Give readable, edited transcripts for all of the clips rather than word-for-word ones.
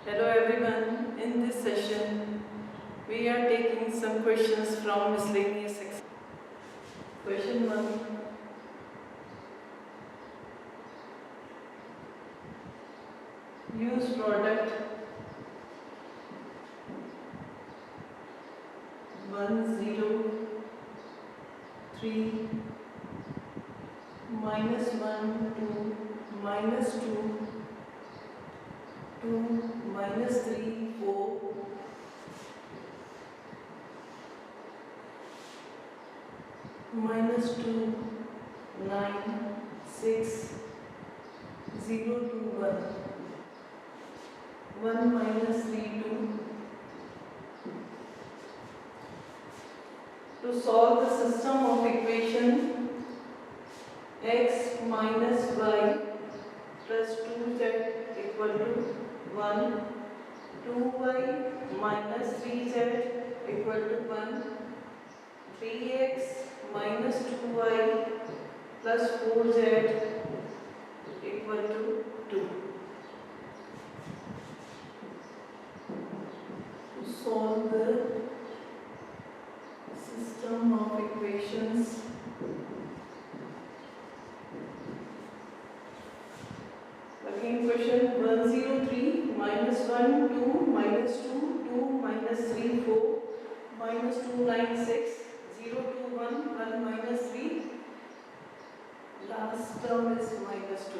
Hello everyone, in this session we are taking some questions from miscellaneous section. Question 1. Use product 103 minus 1 2 minus 2 2 minus 3 4 minus 2 9 6 0 2 1 1 minus 3 2. To solve the system of equation x minus y plus 2z equal to 1, 2y minus 3z equal to 1, 3x minus 2y plus 4z equal to 2. To solve the system of equations again question 103 minus 1 2 minus 2 2 minus 3 4 minus 2 9 6 0 2 1 1 minus 3 last term is minus 2.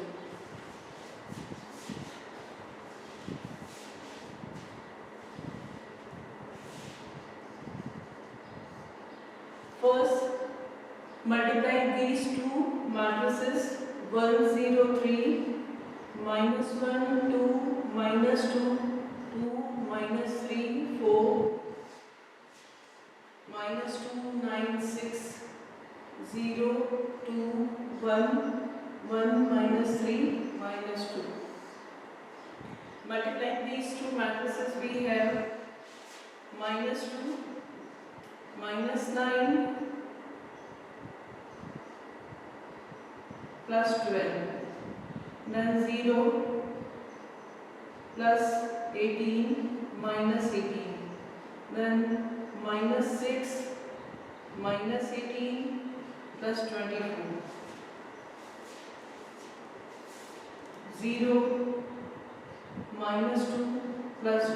First, multiply these two matrices 103 minus 1 2 minus 2 2 minus 3 4 minus 2 9 6 0 2 1 1 minus 3 minus 2. Multiplying these two matrices we have minus 2 minus 9 plus 12, then 0 plus 18 minus 18, then minus 6 minus 18 plus 24, 0 minus 2 plus 2,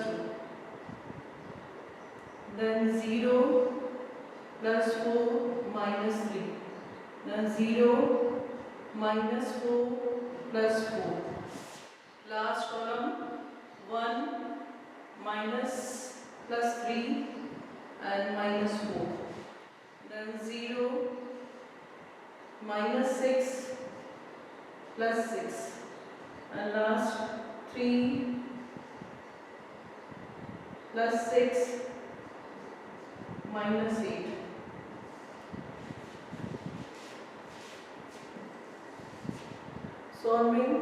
then 0 plus 4 minus 3, then 0 minus 4 plus 4. Last column 1 minus plus 3 and minus 4. Then 0 minus 6 plus 6 and last 3 plus 6 minus 8. Solving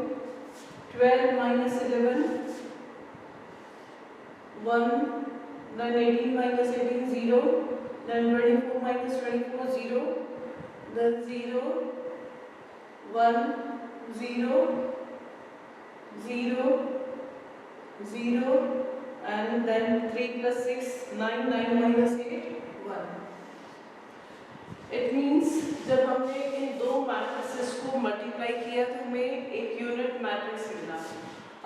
12 minus 11, 1, then 18 minus 18, 0, then 24 minus 24, 0, then 0, 1, 0, 0, 0, and then 3 plus 6, 9, 9 minus 8, 1. It means जब हमने इन दो matrices को multiply किया तो हमें एक unit matrix मिला.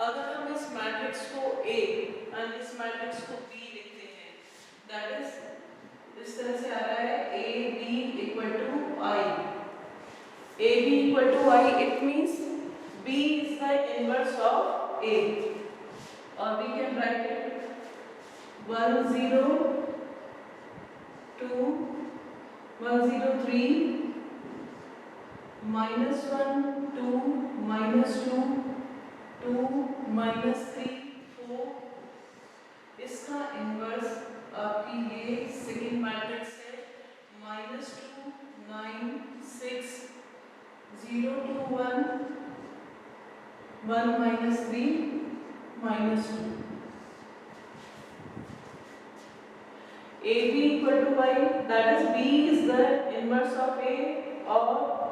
अगर हम इस मैट्रिक्स को A और इस मैट्रिक्स को B लिखते हैं, दैट इज इस तरह से आ रहा है AB equal to I. AB equal to I, it means B is the inverse of A. Or we can write it 1 0 2 103 minus 1 2 minus 2 2 minus 3 4. इसका इनवर्स आपकी ये सेकेंड मैट्रिक्स है minus 2 9 6 0 2 1 1 minus 3 minus 2. AB equal to Y, that is B is the inverse of A और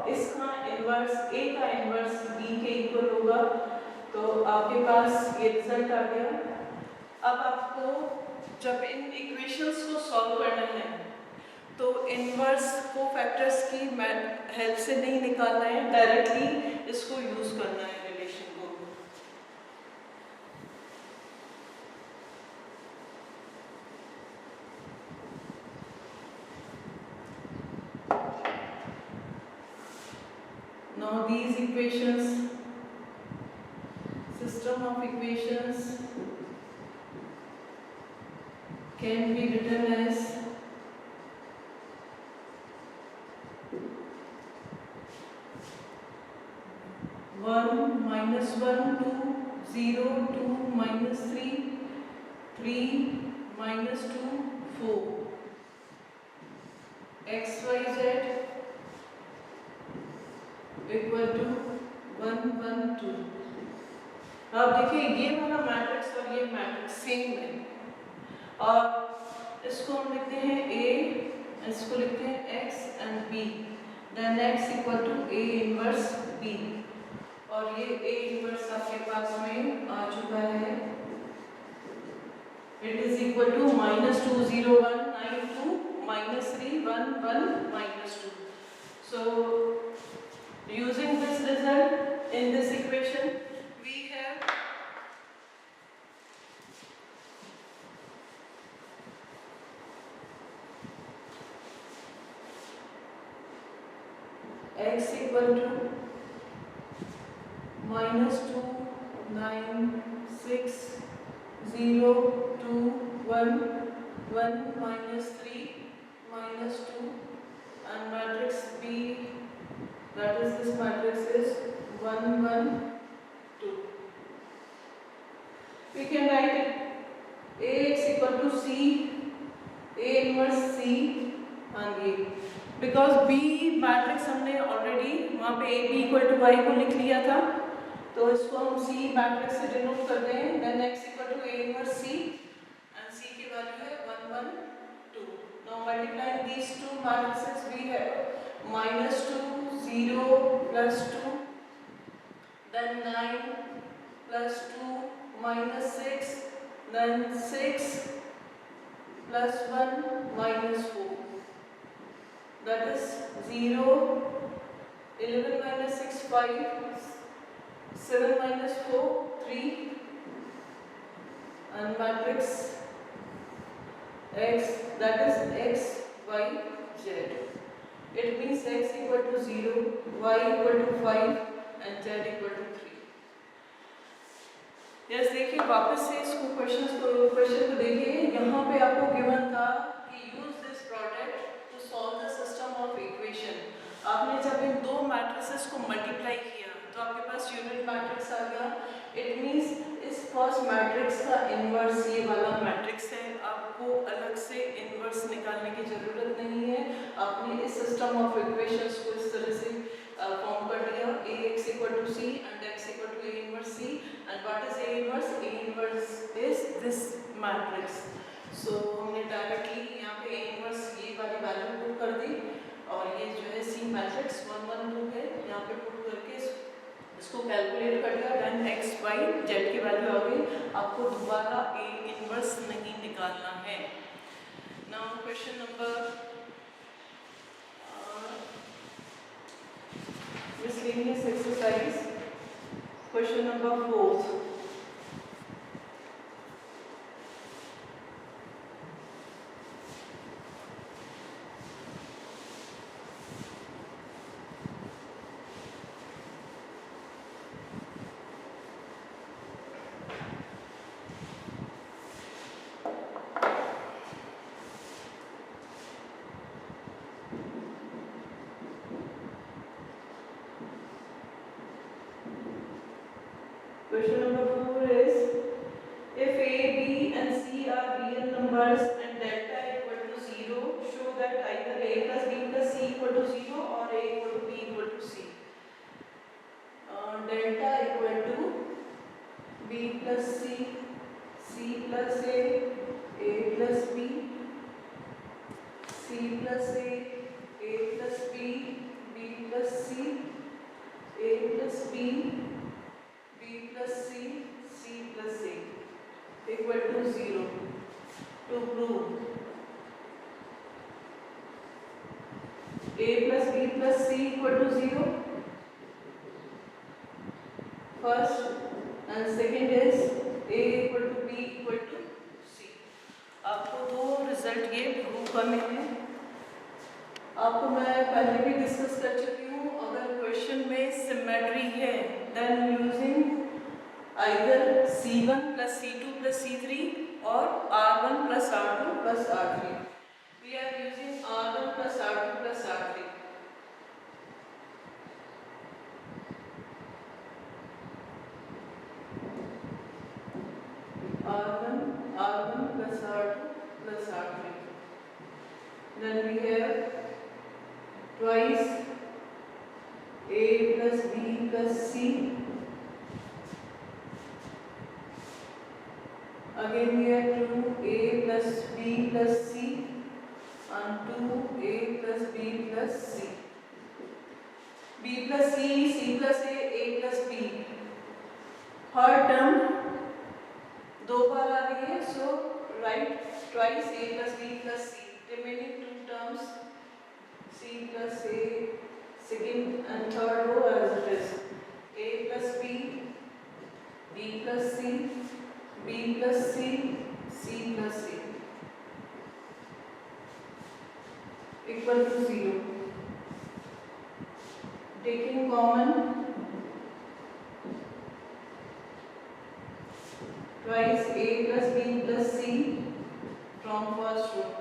इसका inverse A का inverse B के equal होगा. तो आपके पास ये रिजल्ट आ गया. अब आपको जब इन इक्वेशंस को सॉल्व करना है तो इनवर्स को फैक्टर्स की हेल्प से नहीं निकालना है, डायरेक्टली इसको यूज करना है रिलेशन को। Now these equations, system of equations can be written as one minus 1 2 0 2 minus 3 3 minus 2 4 x y z equal to 1 1 2। अब देखिए ये वाला मैट्रिक्स और ये मैट्रिक्स सेम है और इसको हम लिखते हैं a, इसको लिखते हैं x and b, then x equal to a inverse b और ये a इनवर्स आपके पास में आ चुका है। It is equal to -20192 -311 -2। So using this result in this equation we have x equal to -2 9 6 0 2 1 1 -3 -2 and matrix B, that is this matrix is 1 1 2। We can write it Ax equal to C, A inverse C and A, because B matrix हमने already वहाँ पे A B equal to Y को लिख लिया था, तो इसको हम C मैट्रिक्स से डिनोट करते हैं। Then X equal to A inverse C and C की वैल्यू है 1 1 2। Now multiplying these two matrices we have -2 0 +2, then 9 +2 -6, then 6 +1 -4, that is 0 11 -6 5 7 -4 3 and matrix X, that is X Y Z. It means X equal to 0, Y equal to 5 and Z equal to 3। Yes देखिए वापस से इसको question को देखिए। यहाँ पे आपको given था कि use this product to solve the system of equation. आपने जब इन दो मैट्रिसेस को मल्टीप्लाई किया तो आपके पास यूनिट मैट्रिक्स आ गया। इट मींस इस फर्स्ट मैट्रिक्स का इनवर्स ये वाला मैट्रिक्स है, आपको अलग से इनवर्स निकालने की जरूरत नहीं है। आपने इस सिस्टम ऑफ इक्वेशंस को इस तरह से फॉर्म कर लिया, Ax equal to C and X equal to A inverse C, and what is A inverse? A inverse is this matrix। So हमने डायरेक्टली यहाँ पे A inverse ये वाली वैल्यू पुट कर दी और ये जो है C मैट्रिक्स 1 1 2 है, यहाँ पे पुट करके इसको कैलकुलेट कर दिया। देन X Y Z की वैल्यू आ गई, आपको दोबारा A इनवर्स नहीं निकालना है। Now question number miscellaneous exercise, question number 4। Question number 4 is, if A, B and C are real numbers and delta equal to 0, show that either A plus B plus C equal to 0 or A equal to B equal to C। Delta equal to B plus C, C plus A plus B, C plus A plus B, B plus C, A plus B, B plus C, C plus A। equal to 0. To prove a plus b plus c equal to 0, first, and second is a equal to b equal to c. आपको दो result ये prove करने हैं। आपको मैं पहले भी discuss कर चुकी हूँ, अगर क्वेश्चन में सिमेट्री है then using either c1 plus c2 plus c3 or r1 plus r2 plus r3. We are using r1 plus r2 plus r3. r1 plus r2 plus r3. Then we have twice a plus b plus c. Again we have 2a plus b plus c and 2a plus b plus c. b plus c, c plus a plus b. Her term दो बार आ रही है, so write twice a plus b plus c. Remaining two terms c plus a, second and third row as it is. a plus b, b plus c, b plus c, c plus a equal to 0. Taking common twice a plus b plus c from first row.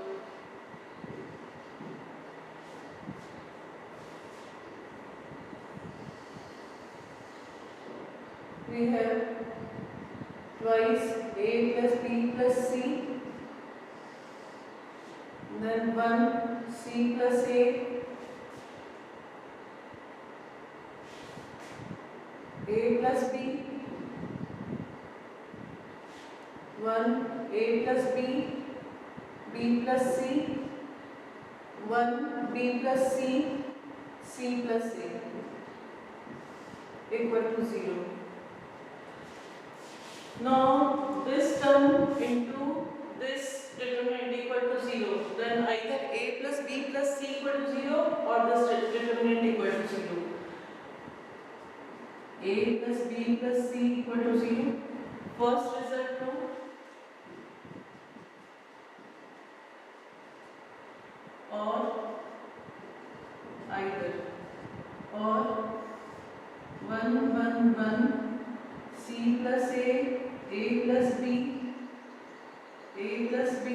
We have twice a plus b plus c, then 1 c plus a, plus b, 1 a plus b, b plus c, 1 b plus c, c plus a equal to 0. Now this term into this determinant equal to 0, then either a plus b plus c equal to 0 or this determinant equal to 0. a plus b plus c equal to 0. First result to or either or 1 1 1 c plus a plus b, a plus b,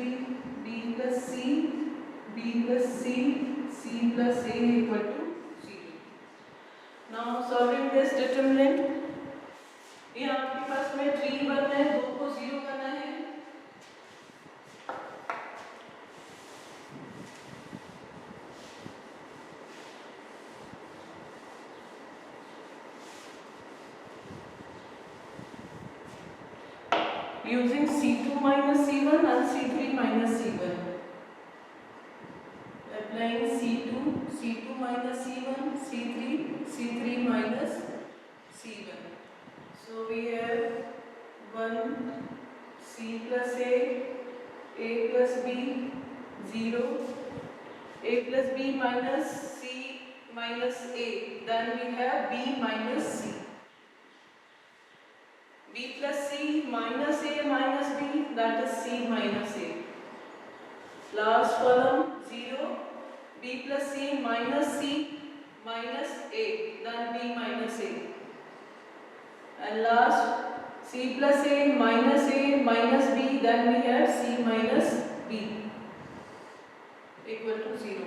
b plus c, b plus c, c plus a equal to 0. Now solving this determinant, ये आपके पास में 3 बनना है, 2 को 0 करना है। Using C2 minus C1 and C3 minus C1. Applying C2, C2 minus C1, C3, C3 minus C1. So we have 1 C plus a plus b, 0, a plus b minus c minus a, then we have b minus c. b plus c minus a minus b, that is c minus a. Last column 0, b plus c minus a, then b minus a. And last c plus a minus b, then we have c minus b equal to 0.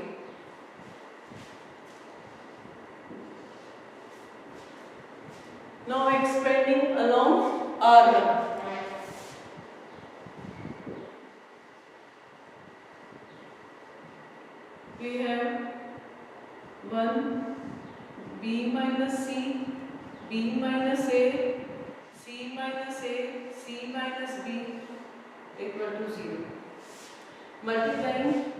Now expanding along R1. We have 1 b minus c, b minus a, c minus a, c minus b equal to 0. Multiplying,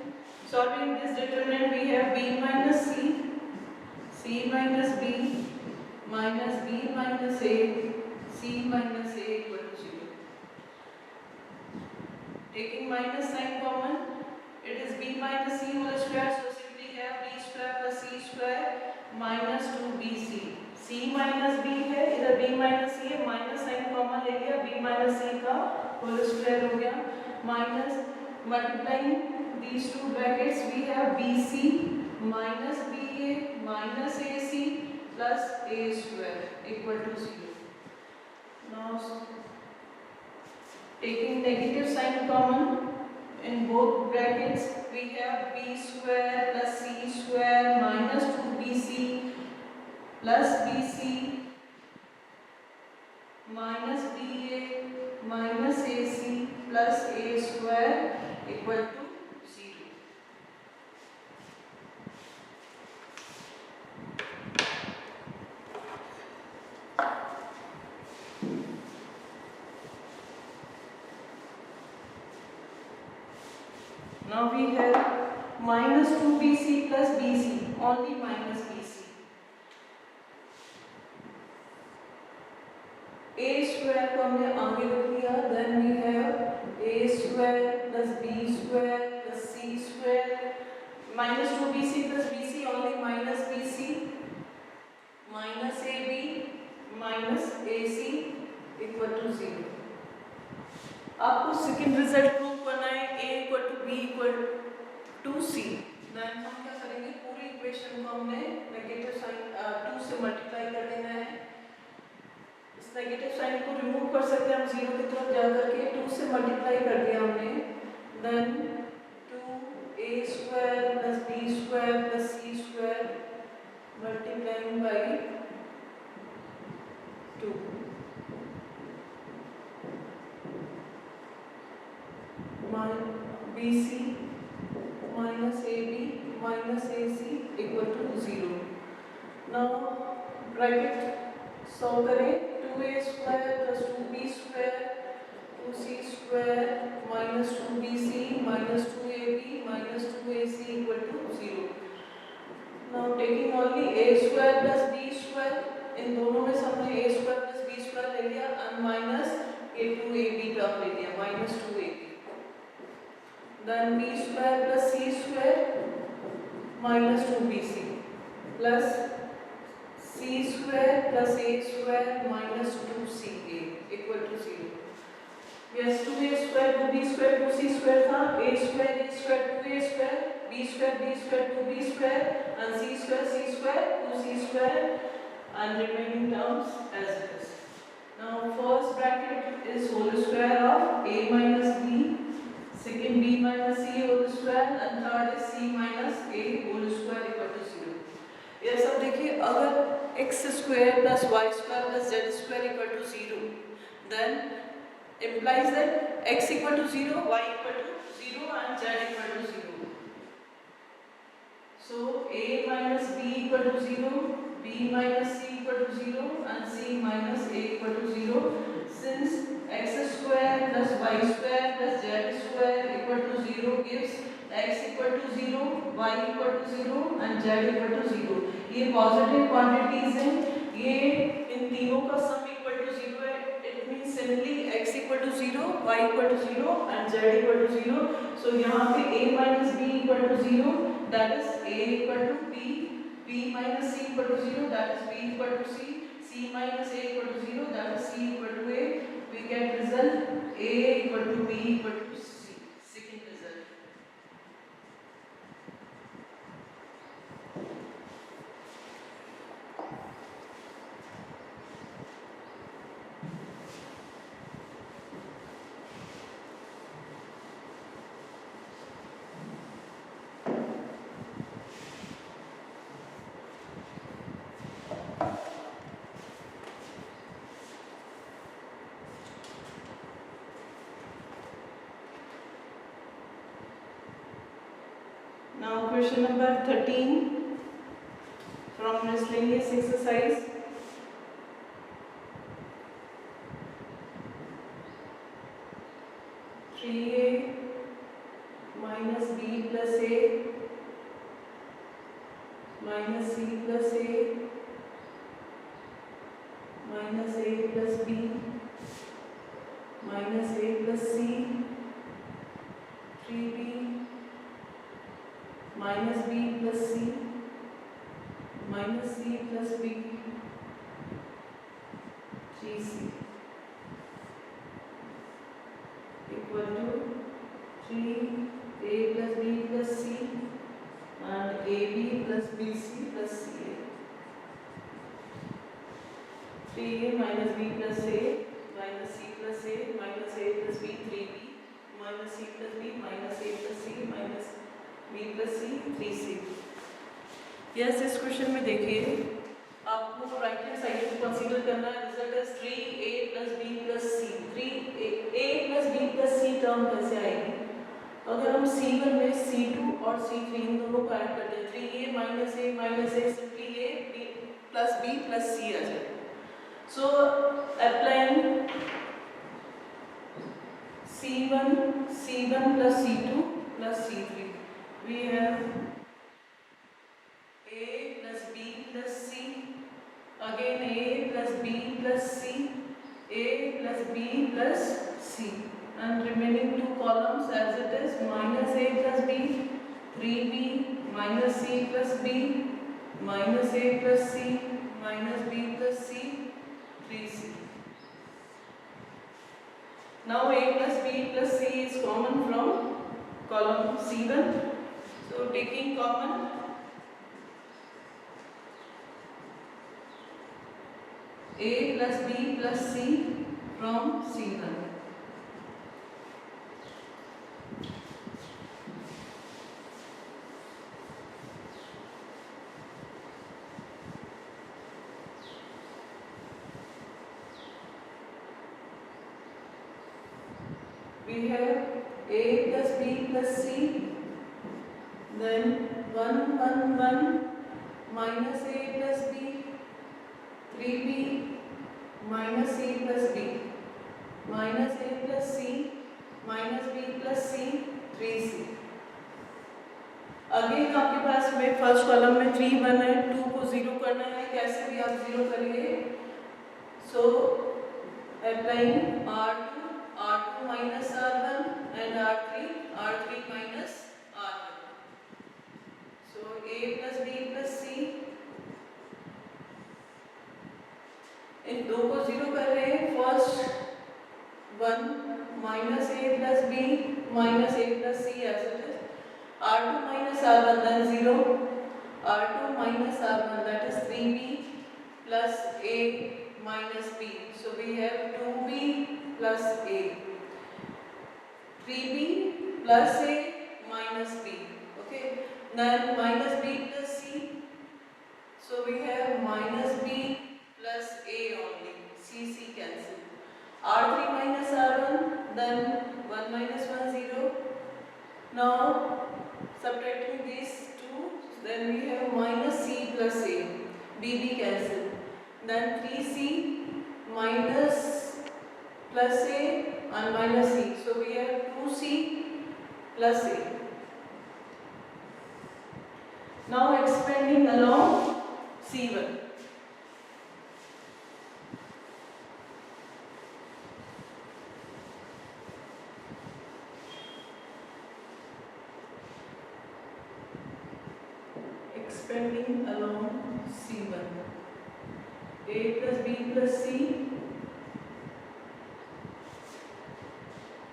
solving this determinant, we have b minus c, c minus b, minus b minus a, c minus a equal to 0. taking minus sign common, it is b minus c whole square, so simply have b square plus c square minus 2bc. c minus b है, इधर b minus c है, minus sign common ले लिया, b minus c का whole square हो गया, minus multiplying these two brackets we have bc minus ba minus ac plus a square equal to 0. Now taking negative sign common in both brackets, we have b square plus c square minus 2bc plus bc minus ba minus ac plus a square equal to 0. Now we have minus 2bc plus bc, only minus bc. A square को हमने आगे रख लिया, then we have a square plus b square plus c square, minus 2bc plus bc, only minus bc, minus ab minus ac equal to 0. आपको second result prove करना है, a equal to b equal to c, then हम क्या करेंगे, पूरी equation को हमने negative sign 2 से मल्टीप्लाई कर देना है। इस नेगेटिव साइन को रिमूव कर सकते हैं हम 0 की तरफ जा करके, 2 से मल्टीप्लाई कर दिया हमने, then 2a square plus b square plus c square multiplying by 2, BC minus AB minus AC equal to 0. Now bracket solve करें, 2a square plus 2b square 2c square minus 2bc minus 2ab minus 2ac equal to 0. Now taking only a square plus b square, इन दोनों में से हमने a square plus b square ले लिया और minus a 2ab term ले लिया, minus 2ab. Then b square plus c square minus 2bc plus c square plus a square minus 2ca equal to 0. Yes, 2a square 2b square 2c square था, a square 2a square, b square 2b square and c square 2c square and remaining terms as it is. Now first bracket is whole square of a minus b, second b minus c whole square and third is c minus a whole square equal to 0. ये सब देखिए, अगर x square plus y square plus z square equal to 0, then implies that x equal to 0, y equal to 0 and z equal to 0. So a minus b equal to 0, b minus c equal to 0 and c minus a equal to 0. Since x square plus y square plus z square equal to 0 gives x equal to 0, y equal to 0 and z equal to 0. ये positive quantities हैं, ये इन तीनों का sum equal to 0 है, it means simply x equal to 0, y equal to 0 and z equal to 0. So यहाँ पे a minus b equal to 0, that is a equal to b, b minus c equal to 0, that is b equal to c, c minus a equal to 0, that is c equal to a. We get result a equal to b equal to c. Second result. Now question number 13 from miscellaneous exercise. A minus b plus a minus c plus a minus a plus b minus a plus c 3b minus b plus c minus c plus b 3c equal to 3a plus b plus c and ab plus bc plus ca. 3a minus b plus a minus c plus a minus a plus b 3b minus c plus b minus a plus c minus b plus c 3c. Yes, इस question में देखिए आपको right hand side को consider करना है. Result is 3a plus b plus c. 3a plus b plus c term कैसे आएगी? अगर हम c1 में c2 और c3 इन दोनों को ऐड करते हैं 3a minus a simply a b plus b plus c आ जाएगा. So applying C1 plus C2 plus C3, we have A plus B plus C, again A plus B plus C, A plus B plus C, and remaining two columns as it is minus A plus B, 3B minus C plus B, minus A plus C, minus B plus C, 3c. Now a plus b plus c is common from column C1. So taking common, a plus b plus c from C1. We have a plus b plus c, then 1 1 1 minus a plus b, 3b minus c plus b, minus a plus c, minus b plus c, 3c. Again आपके पास में first column में 3 1 है, 2 को 0 करना है, कैसे भी आप 0 करिए. So applying R2 minus R1 and R3 minus R1. So A plus B plus C. इन दो को 0 कर रहे हैं. First 1 minus A plus B minus A plus C as it is. R2 minus R1 then 0. R2 minus R1 that is 3B plus A minus B. So we have 2B plus A, 3b plus a minus b. Okay, then minus b plus c. So we have minus b plus a only. C cancel. R3 minus R1, then 1 minus 1 0. Now subtracting these two, then we have minus c plus a. B cancel. Then 3c minus plus a and minus c. So we have 2c plus a. Now expanding along C1. Expanding along C1. A plus B plus c.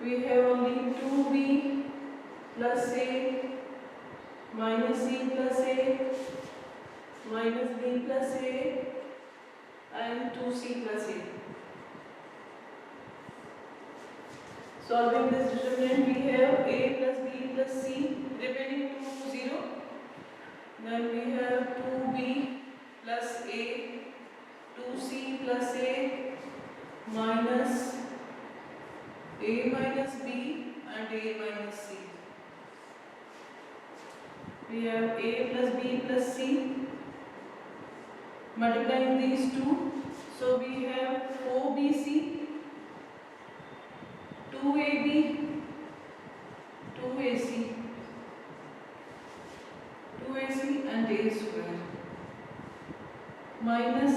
We have only 2b plus a minus c plus a minus b plus a and 2c plus a. Solving this determinant, we have a plus b plus c remaining to 0. Then we have 2b plus a, 2c plus a minus a minus b and a minus c. We have a plus b plus c. Multiplying these two, so we have 4bc, 2ab, 2ac, 2ac and a square minus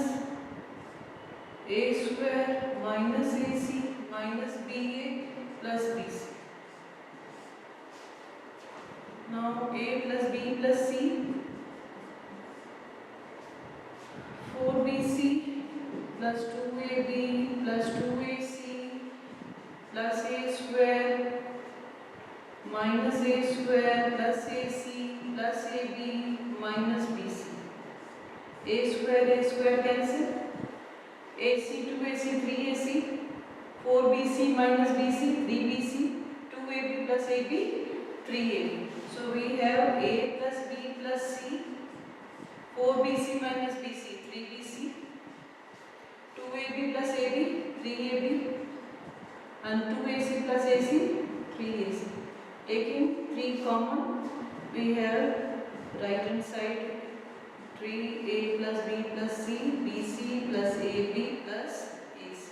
a square minus ac minus ba plus bc. A plus B plus C, 4BC plus 2AB plus 2AC plus A square minus A square plus AC plus AB minus BC. A square cancel. AC 2AC 3AC, 4BC minus BC 3BC, 2AB plus AB 3AB. So we have A plus B plus C, 4BC minus BC 3BC, 2AB plus AB 3AB and 2AC plus AC 3AC. Taking 3 common, we have right hand side 3A plus B plus C, BC plus AB plus AC.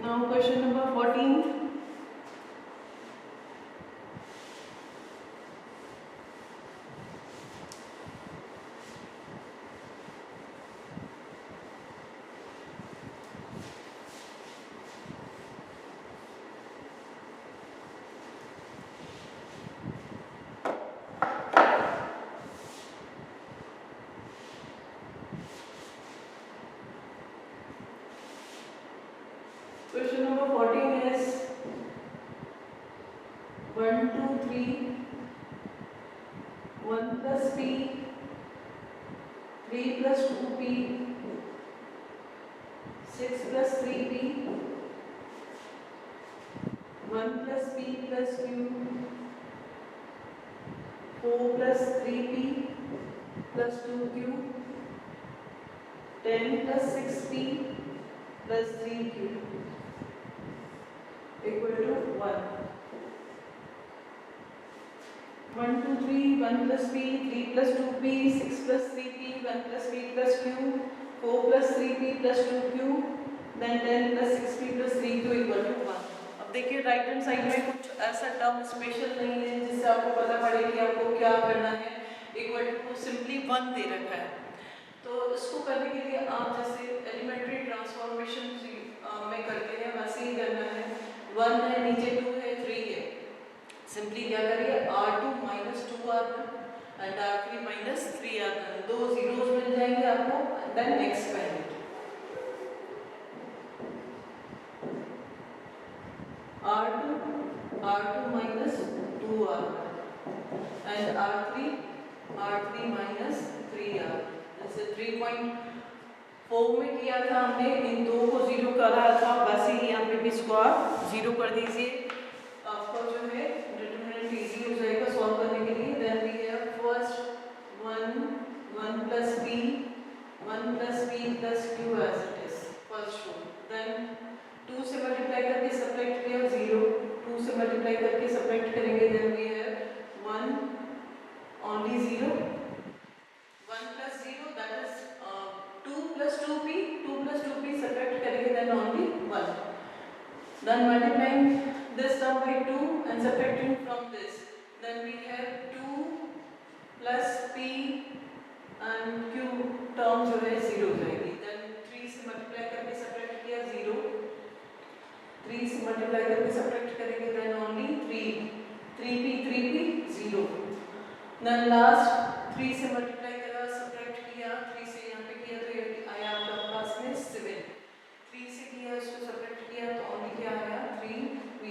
Now question number 14. Question number 14 is 1, 2, 3, 1 plus P, 3 plus 2P, 6 plus 3P, 1 plus P plus Q, 4 plus 3P plus 2Q, 10 plus 6P plus 3Q equal to 1. 1, 2, 3, 1 plus P, 3 plus 2P, 6 plus 3P, 1 plus P plus Q, 4 plus 3P plus 2Q, then 10 plus 6P plus 3Q equal to 1. अब देखिए right hand side में कुछ ऐसा term special नहीं है जिससे आपको पता पड़े कि आपको क्या करना है. इक्वल टू सिंपली 1 दे रखा है. तो इसको करने के लिए आप जैसे एलिमेंट्री ट्रांसफॉर्मेशन में करते हैं वैसे ही करना है. 1 है, नीचे 2 है, 3 है. सिंपली क्या करिए R2 minus 2R1 and R3 minus 3R1. दो जीरोस मिल जाएंगे आपको. Then expand it. R2 minus 2R1 and R3 minus 3R1. जैसे 3.4 में किया था हमने, इन दो को जीरो करा था, वैसे ही यहाँ पे भी स्क्वायर जीरो कर दीजिए. आपका जो है डिटरमिनेंट इजी हो जाएगा सॉल्व करने के लिए. Then we have first 1 plus p plus q as it is first row. Then 2 से मल्टीप्लाई करके सब्ट्रैक्ट किया 0, 2 से मल्टीप्लाई करके सब्ट्रैक्ट करेंगे. Then we have 1 only 0, 1 plus 0 that is 2 plus 2p subtract करेंगे then only 1. Then multiplying this term by 2 and subtracting from this, then we have 2 plus p and q term जो है 0 हो जाएगी. Then 3 से multiply करके subtract किया 0, 3 से multiply करके सब्ट्रैक्ट करेंगे then only 3p 0. Then last 3 से मल्टीप्लाई करा सब्ट्रैक्ट किया, 3 से यहाँ पे किया तो ये आया आपका पास में 7. 3 से किया इसको सब्ट्रैक्ट किया तो only क्या आया 3p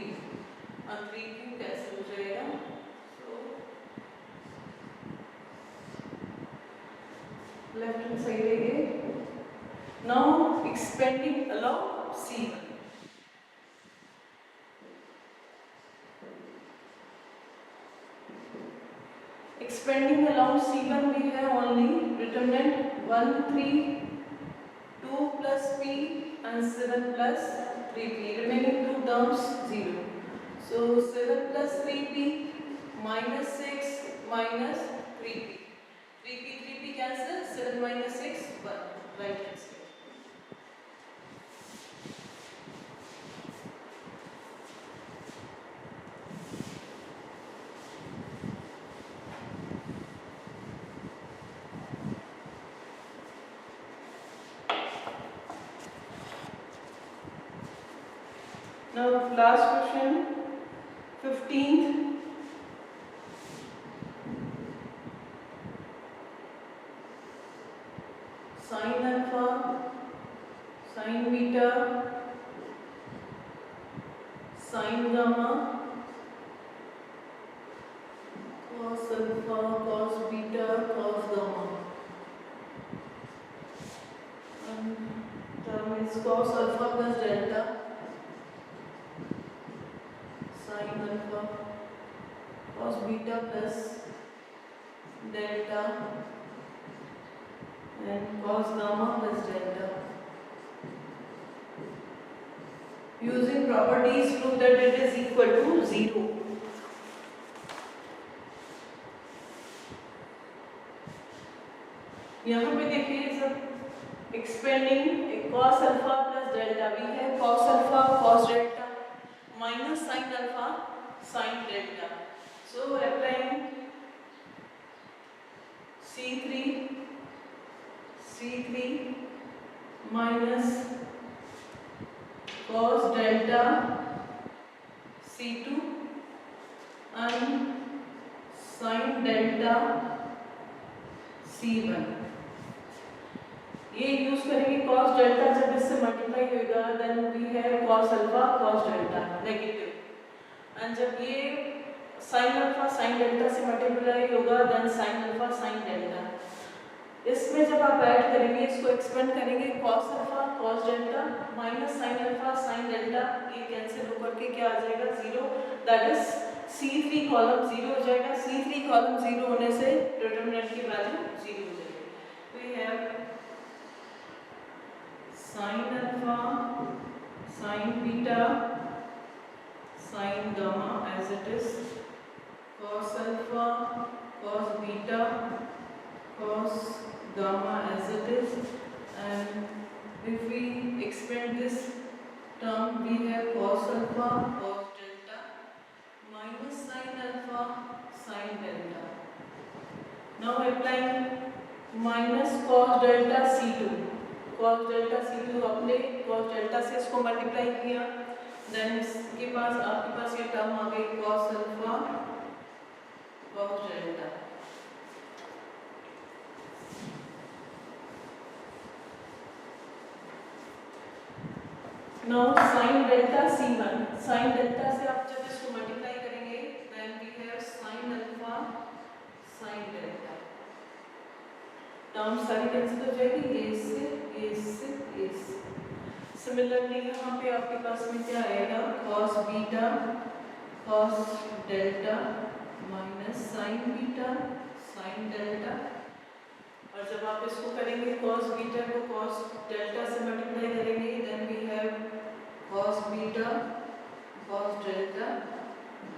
और 3q कैंसिल हो जाएगा. So left hand side लेंगे. Now expanding along C1. Expanding along C1 we have only determinant 1, 3, 2 plus p and 7 plus 3p. Remaining two terms 0. So 7 plus 3p minus 6 minus 3p. 3p cancel. 7 minus 6 1. Right hand side. last question, 15th. Sin alpha, sin beta, sin gamma, cos alpha, cos beta, cos gamma. And term is cos alpha plus delta, sin alpha, cos beta plus delta, and cos gamma plus delta. Using properties, prove that it is equal to 0. यहाँ पे देखिए सब expanding cos alpha plus delta, we have cos alpha cos delta minus sin alpha sin delta. So applying C3 minus cos delta C2 and sin delta C1. ये use करेंगे cos delta, जब इससे multiply होगा then we have cos alpha cos delta negative, and जब ये sin alpha sin delta से multiply होगा then sin alpha sin delta. इसमें जब आप ऐड करेंगे, इसको एक्सपेंड करेंगे, cos alpha cos delta minus sin alpha sin delta, ये कैंसिल होकर के क्या आ जाएगा 0, दैट इज C3 कॉलम 0 हो जाएगा. C3 कॉलम 0 होने से डिटरमिनेंट की वैल्यू 0 हो जाएगी. We have sin alpha sin beta sin gamma as it is, cos alpha cos beta cos gamma as it is, and if we expand this term we have cos alpha cos delta minus sin alpha sin delta. Now applying minus cos delta C2, cos delta C2 अपने cos delta से इसको multiply किया, then इसके पास आपके पास ये term आ गई cos alpha cos delta. Now sin delta C1, sin delta से आप जब इसको मल्टीप्लाई करेंगे then we have sin alpha sin delta. Term सारी कैंसिल हो जाएगी, ये से. सिमिलरली यहाँ पे आपके पास में क्या आएगा cos beta cos delta minus sin beta sin delta, और जब आप इसको करेंगे cos beta को cos delta से मल्टीप्लाई करेंगे then we have cos beta cos delta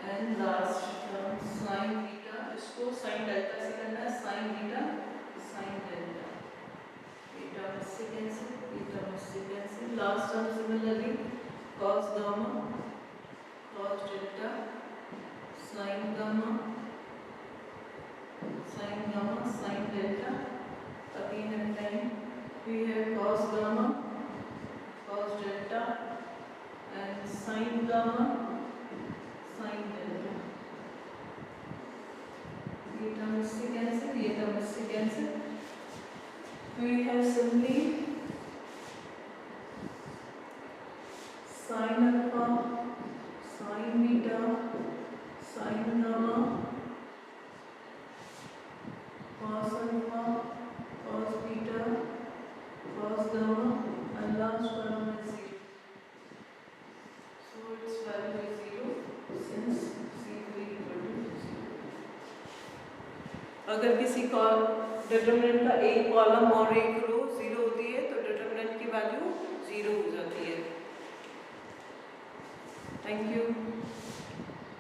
and last term sin beta, इसको sin delta से करना है sin beta sin delta. Beta इससे कैंसिल, beta इससे cancel. Last term similarly cos gamma cos delta sin gamma sin delta. Again and again we have cos gamma cos delta and sin gamma sin delta. ये term इससे cancel, ये term इससे cancel. We have simply sin alpha sin beta sin gamma cos alpha cos beta cos gamma, and last term is 0. So its value is 0 since C3 equal to 0. अगर किसी का determinant का एक column और एक रो 0 होती है तो डिटरमिनेंट की वैल्यू 0 हो जाती है. Thank you.